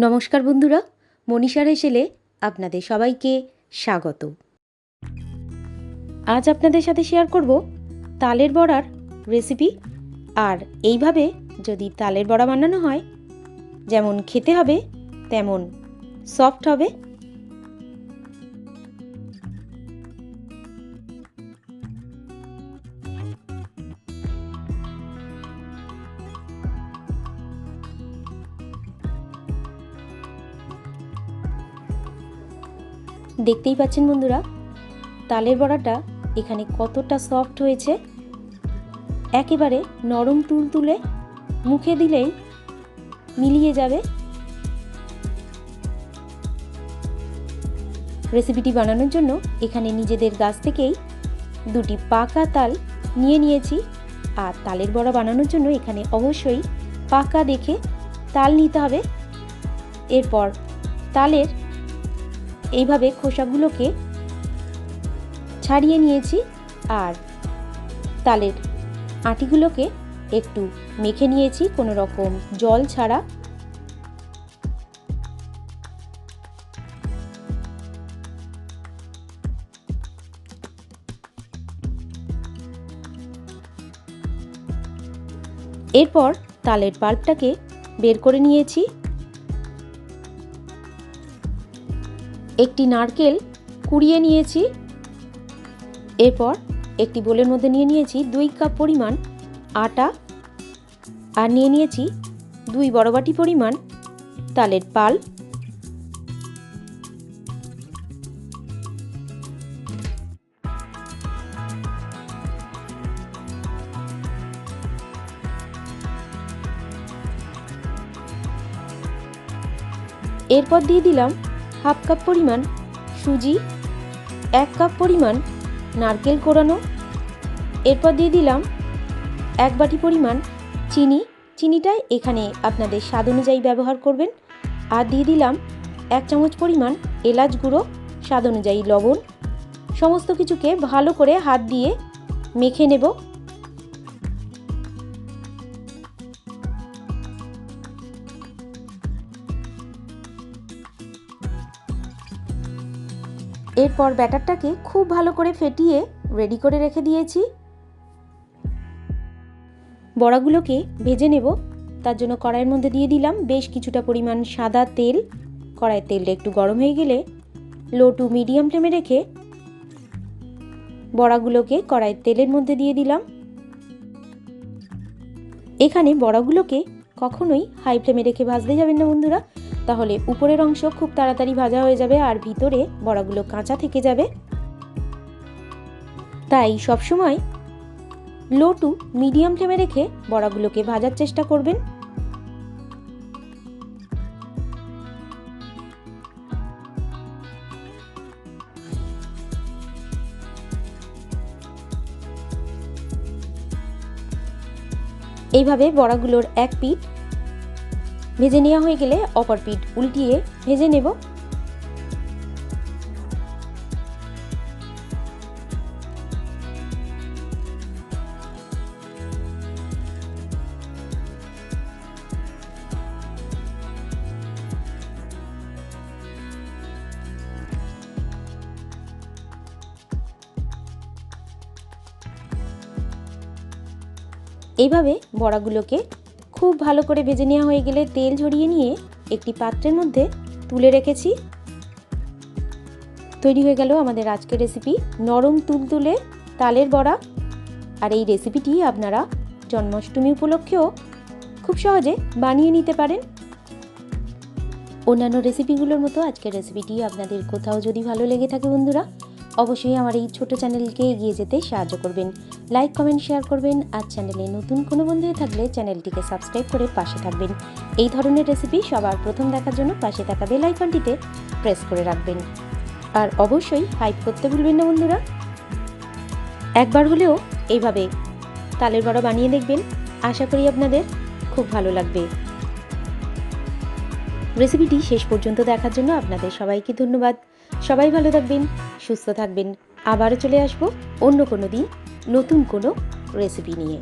নমস্কার বন্ধুরা, মনীষার হেসেলে আপনাদের সবাইকে স্বাগত। আজ আপনাদের সাথে শেয়ার করব তালের বড়ার রেসিপি। আর এইভাবে যদি তালের বড়া বানানো হয়, যেমন খেতে হবে তেমন সফট হবে। দেখতেই পাচ্ছেন বন্ধুরা, তালের বড়াটা এখানে কতটা সফট হয়েছে। একেবারে নরম তুলতুলে, মুখে দিলেই মিলিয়ে যাবে। রেসিপিটি বানানোর জন্য এখানে নিজেদের গাছ থেকেই দুটি পাকা তাল নিয়েছি। আর তালের বড়া বানানোর জন্য এখানে অবশ্যই পাকা দেখে তাল নিতে হবে। এরপর তালের এইভাবে খোসাগুলোকে ছাড়িয়ে নিয়েছি আর তালের আটিগুলোকে একটু মেখে নিয়েছি কোনো রকম জল ছাড়া। এরপর তালের পাল্পটাকে বের করে নিয়েছি। একটি নারকেল কুড়িয়ে নিয়েছি। এরপর একটি বোলের মধ্যে নিয়েছি 2 কাপ পরিমাণ আটা আর নিয়েছি 2 বড় বাটি পরিমাণ তালের পাল্প। এরপর দিয়ে দিলাম 1/2 কাপ পরিমাণ সুজি, 1 কাপ পরিমাণ নারকেল কোড়ানো। এরপর দিয়ে দিলাম 1 বাটি পরিমাণ চিনি। চিনিটা এখানে আপনাদের স্বাদ অনুযায়ী ব্যবহার করবেন। আর দিয়ে দিলাম 1 চামচ পরিমাণ এলাচ গুঁড়ো, স্বাদ অনুযায়ী লবণ। সমস্ত কিছুকে ভালো করে হাত দিয়ে মেখে নেব। এরপর ব্যাটারটাকে খুব ভালো করে ফেটিয়ে রেডি করে রেখে দিয়েছি। বড়াগুলোকে ভেজে নেব। তার জন্য কড়াইয়ের মধ্যে দিয়ে দিলাম বেশ কিছুটা পরিমাণ সাদা তেল। কড়াইয়ের তেলটা একটু গরম হয়ে গেলে লো টু মিডিয়াম ফ্লেমে রেখে বড়াগুলোকে কড়াইয়ের তেলের মধ্যে দিয়ে দিলাম। এখানে বড়াগুলোকে কখনোই হাই ফ্লেমে রেখে ভাজতে যাবেন না বন্ধুরা, তাহলে উপরের অংশ খুব তাড়াতাড়ি ভাজা হয়ে যাবে আর ভিতরে বড়াগুলো কাঁচা থেকে যাবে। তাই সবসময় লো টু মিডিয়াম ফ্লেমে রেখে বড়াগুলোকে ভাজার চেষ্টা করবেন। এইভাবে বড়াগুলোর এক পিঠ ভেজে নেওয়া হয়ে গেলে অপর পিঠ উল্টিয়ে ভেজে নেব। এইভাবে বড়াগুলোকে খুব ভালো করে ভেজে নেওয়া হয়ে গেলে তেল ঝরিয়ে নিয়ে একটি পাত্রের মধ্যে তুলে রেখেছি। তৈরি হয়ে গেল আমাদের আজকের রেসিপি, নরম তুলতুলে তালের বড়া। আর এই রেসিপিটি আপনারা জন্মাষ্টমী উপলক্ষেও খুব সহজে বানিয়ে নিতে পারেন। অন্যান্য রেসিপিগুলোর মতো আজকের রেসিপিটি আপনাদের কোথাও যদি ভালো লেগে থাকে বন্ধুরা, অবশ্যই আমার এই ছোট চ্যানেলকে এগিয়ে যেতে সাহায্য করবেন। লাইক, কমেন্ট, শেয়ার করবেন। আর চ্যানেলে নতুন কোনো বন্ধু থাকলে চ্যানেলটিকে সাবস্ক্রাইব করে পাশে থাকবেন। এই ধরনের রেসিপি সবার প্রথম দেখার জন্য পাশে থাকা বেল আইকনটিতে প্রেস করে রাখবেন। আর অবশ্যই হাইপ করতে ভুলবেন না বন্ধুরা। একবার হলেও এইভাবে তালের বড়া বানিয়ে দেখবেন, আশা করি আপনাদের খুব ভালো লাগবে। রেসিপিটি শেষ পর্যন্ত দেখার জন্য আপনাদের সবাইকে ধন্যবাদ। সবাই ভালো থাকবেন, সুস্থ থাকবেন। আবারও চলে আসবো অন্য কোনো দিন নতুন কোনো রেসিপি নিয়ে।